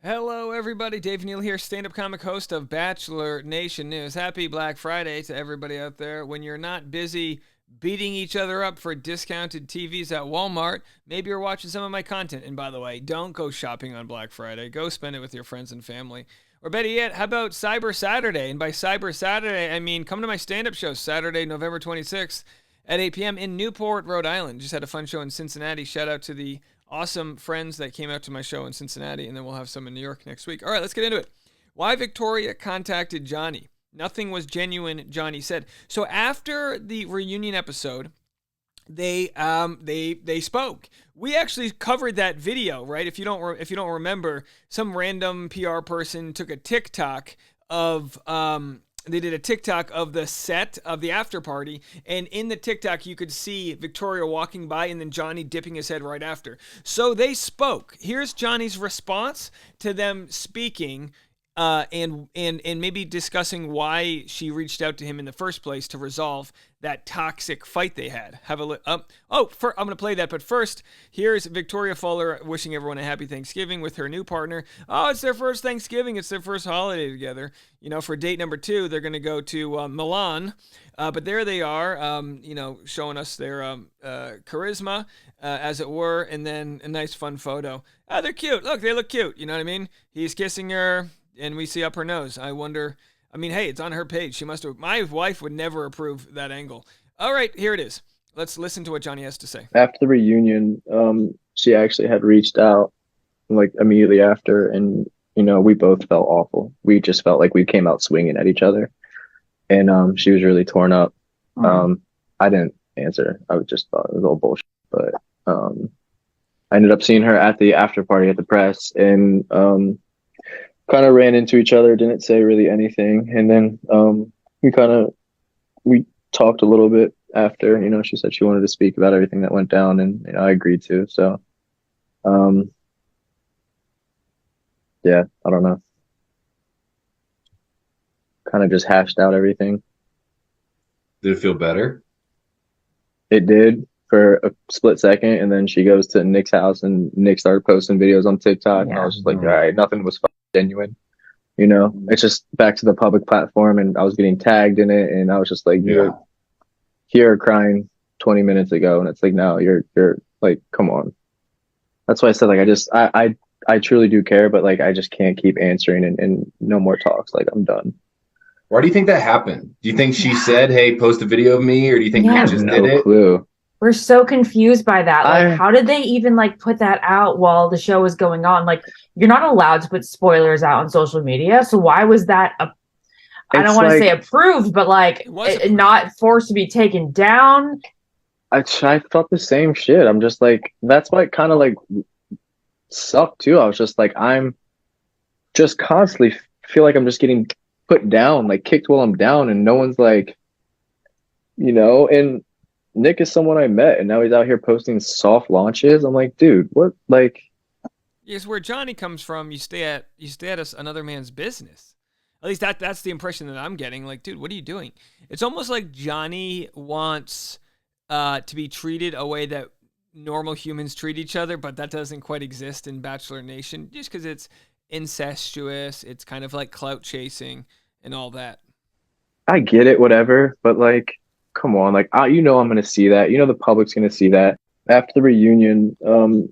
Hello, everybody. Dave Neal here, stand up comic host of Bachelor Nation News. Happy Black Friday to everybody out there. When you're not busy beating each other up for discounted TVs at Walmart, maybe you're watching some of my content. And by the way, don't go shopping on Black Friday. Go spend it with your friends and family. Or better yet, how about Cyber Saturday? And by Cyber Saturday, I mean come to my stand up show Saturday, November 26th at 8 p.m. in Newport, Rhode Island. Just had a fun show in Cincinnati. Shout out to the awesome friends that came out to my show in Cincinnati, and then we'll have some in New York next week. All right, let's get into it. Why Victoria contacted Johnny. Nothing was genuine, Johnny said. So after the reunion episode, they spoke. We actually covered that video, right? If you don't remember, some random PR person took a TikTok of they did a TikTok of the set of the after party, and in the TikTok you could see Victoria walking by and then Johnny dipping his head right after. So they spoke. Here's Johnny's response to them speaking, and maybe discussing why she reached out to him in the first place to resolve that toxic fight they had. Have a look. I'm going to play that, but first, here's Victoria Fuller wishing everyone a happy Thanksgiving with her new partner. Oh, it's their first Thanksgiving. It's their first holiday together. You know, for date number 2, they're going to go to Milan. But there they are, showing us their charisma, as it were, and then a nice fun photo. Oh, they're cute. Look, they look cute. You know what I mean? He's kissing her, and we see up her nose. I wonder, hey, it's on her page. She must have, my wife would never approve that angle. All right, here it is. Let's listen to what Johnny has to say. After the reunion, she actually had reached out like immediately after, and we both felt awful. We just felt like we came out swinging at each other, and she was really torn up. I didn't answer. I just thought it was all bullshit, but I ended up seeing her at the after party at the press, and kind of ran into each other. Didn't say really anything, and then we talked a little bit after. She said she wanted to speak about everything that went down, and I agreed to. So, yeah, I don't know. Kind of just hashed out everything. Did it feel better? It did for a split second, and then she goes to Nick's house, and Nick started posting videos on TikTok, and I was just like, all right, nothing was genuine. It's just back to the public platform, and I was getting tagged in it, and I was just like, you're here crying 20 minutes ago, and it's like, no, you're like, come on. That's why I said, like, I truly do care, but like, I just can't keep answering, and no more talks. Like, I'm done. Why do you think that happened? Do you think she said, "Hey, post a video of me," or do you think I he have just no did it? clue. We're so confused by that. Like, how did they even like put that out while the show was going on? Like, you're not allowed to put spoilers out on social media. So why was that I don't want to say approved, but like not forced to be taken down? I thought the same shit. I'm just like, that's why it kind of like sucked too. I was just like, I'm just constantly feel like I'm just getting put down, like kicked while I'm down, and no one's like, and Nick is someone I met, and now he's out here posting soft launches. I'm like, dude, what? Like, Yes, where Johnny comes from, you stay at another man's business. At least that's the impression that I'm getting. Like, dude, what are you doing? It's almost like Johnny wants to be treated a way that normal humans treat each other, but that doesn't quite exist in Bachelor Nation, just because it's incestuous. It's kind of like clout chasing and all that. I get it, whatever, but like, come on, like, I'm gonna see that. The public's gonna see that after the reunion.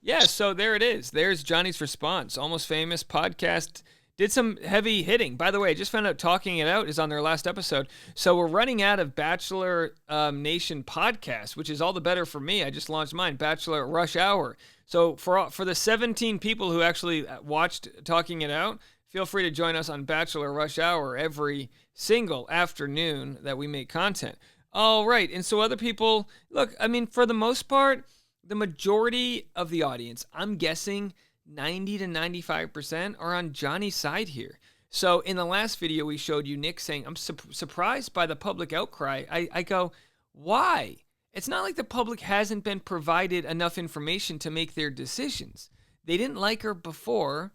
Yeah, so there it is. There's Johnny's response. Almost Famous podcast did some heavy hitting. By the way, I just found out Talking It Out is on their last episode. So we're running out of Bachelor Nation podcasts, which is all the better for me. I just launched mine, Bachelor Rush Hour. So for the 17 people who actually watched Talking It Out, feel free to join us on Bachelor Rush Hour every single afternoon that we make content. All right, and so other people, look, for the most part, the majority of the audience, I'm guessing 90 to 95% are on Johnny's side here. So in the last video we showed you Nick saying, I'm surprised by the public outcry. I go, why? It's not like the public hasn't been provided enough information to make their decisions. They didn't like her before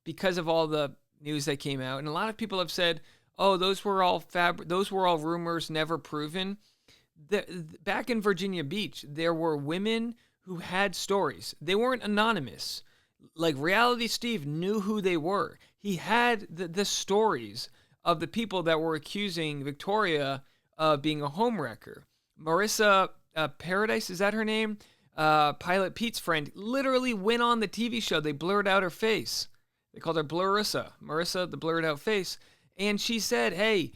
because of all the news that came out. And a lot of people have said, oh, those were all rumors, never proven. Back in Virginia Beach, there were women who had stories. They weren't anonymous. like Reality Steve knew who they were. He had the stories of the people that were accusing Victoria of being a homewrecker. Marissa Paradise, is that her name? Pilot Pete's friend, literally went on the TV show. They blurred out her face. They called her Blurissa. Marissa, the blurred out face. And she said, hey,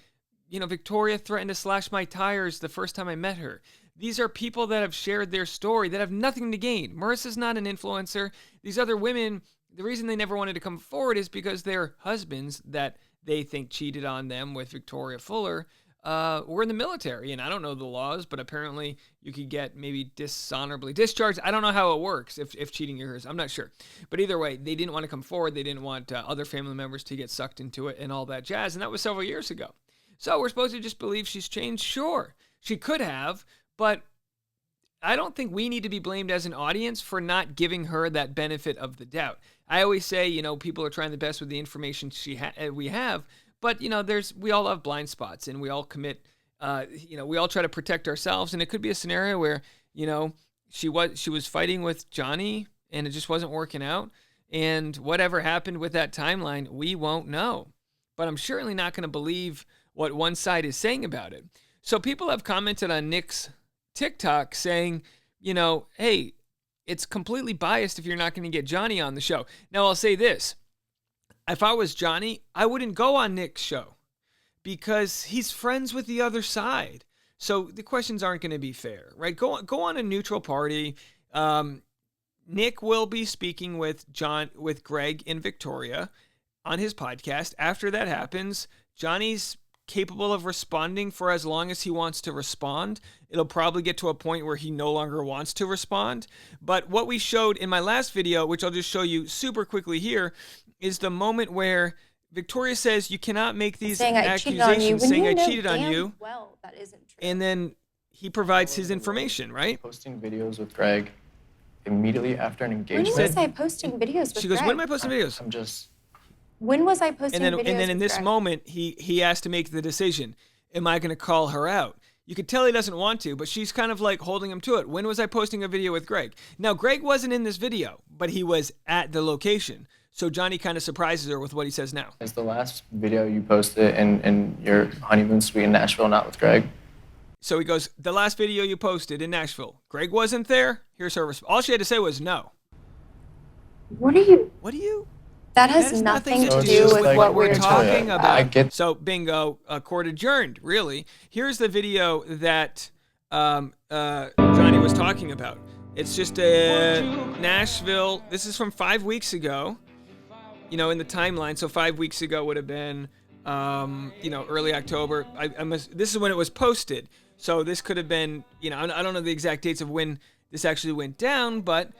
Victoria threatened to slash my tires the first time I met her. These are people that have shared their story that have nothing to gain. Marissa's not an influencer. These other women, the reason they never wanted to come forward is because their husbands that they think cheated on them with Victoria Fuller were in the military. And I don't know the laws, but apparently you could get maybe dishonorably discharged. I don't know how it works if cheating occurs. I'm not sure. But either way, they didn't want to come forward. They didn't want other family members to get sucked into it and all that jazz. And that was several years ago. So we're supposed to just believe she's changed? Sure, she could have. But I don't think we need to be blamed as an audience for not giving her that benefit of the doubt. I always say, people are trying the best with the information we have, but we all have blind spots, and we all commit. We all try to protect ourselves, and it could be a scenario where she was fighting with Johnny, and it just wasn't working out, and whatever happened with that timeline, we won't know. But I'm certainly not going to believe what one side is saying about it. So people have commented on Nick's TikTok saying, hey, it's completely biased if you're not going to get Johnny on the show. Now, I'll say this. If I was Johnny, I wouldn't go on Nick's show because he's friends with the other side. So the questions aren't going to be fair, right? Go on a neutral party. Nick will be speaking with Greg and Victoria on his podcast. After that happens, Johnny's capable of responding for as long as he wants to respond. It'll probably get to a point where he no longer wants to respond. But what we showed in my last video, which I'll just show you super quickly here, is the moment where Victoria says you cannot make these accusations saying I cheated on you. Well, that isn't true. And then he provides his information, right? Posting videos with Greg immediately after an engagement. When was I posting videos with She goes, Greg? when am I posting videos? I'm just When was I posting videos And then in with this Greg? moment, he has to make the decision. Am I going to call her out? You could tell he doesn't want to, but she's kind of like holding him to it. When was I posting a video with Greg? Now, Greg wasn't in this video, but he was at the location. So Johnny kind of surprises her with what he says now. Is the last video you posted in your honeymoon suite in Nashville not with Greg? So he goes, the last video you posted in Nashville, Greg wasn't there? Here's her response. All she had to say was no. What are you? What do you? That has nothing to do just with like what we're we're talking talking about. I get So bingo, court adjourned, really. Here's the video that Johnny was talking about. It's just Nashville. This is from 5 weeks ago, in the timeline. So 5 weeks ago would have been, early October. This is when it was posted. So this could have been, I don't know the exact dates of when this actually went down, but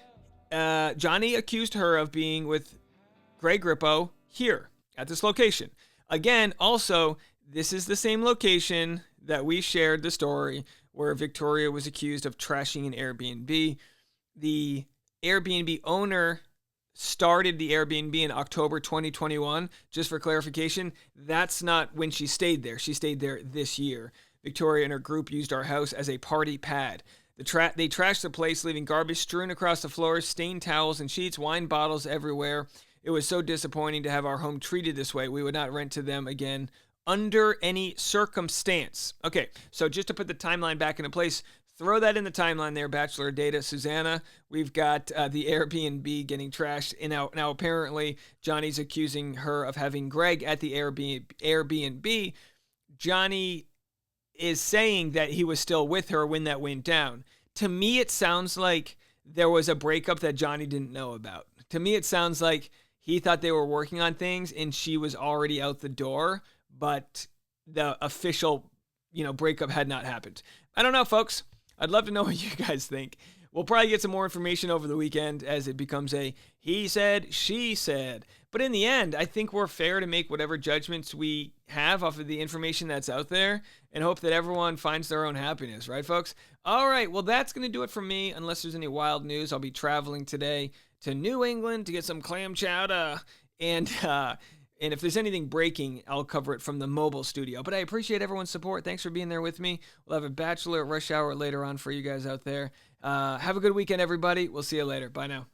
Johnny accused her of being with Greg Grippo here at this location. Again, also, this is the same location that we shared the story where Victoria was accused of trashing an Airbnb. The Airbnb owner started the Airbnb in October 2021. Just for clarification, that's not when she stayed there. She stayed there this year. Victoria and her group used our house as a party pad. They trashed the place, leaving garbage strewn across the floors, stained towels and sheets, wine bottles everywhere. It was so disappointing to have our home treated this way. We would not rent to them again under any circumstance. Okay, so just to put the timeline back into place, throw that in the timeline there, Bachelor Data. Susanna, we've got the Airbnb getting trashed. And now apparently Johnny's accusing her of having Greg at the Airbnb. Johnny is saying that he was still with her when that went down. To me, it sounds like there was a breakup that Johnny didn't know about. To me, it sounds like he thought they were working on things and she was already out the door, but the official, breakup had not happened. I don't know, folks. I'd love to know what you guys think. We'll probably get some more information over the weekend as it becomes a he said, she said. But in the end, I think we're fair to make whatever judgments we have off of the information that's out there and hope that everyone finds their own happiness, right, folks? All right, well, that's going to do it for me. Unless there's any wild news, I'll be traveling today to New England to get some clam chowder. And if there's anything breaking, I'll cover it from the mobile studio. But I appreciate everyone's support. Thanks for being there with me. We'll have a Bachelor Rush Hour later on for you guys out there. Have a good weekend, everybody. We'll see you later. Bye now.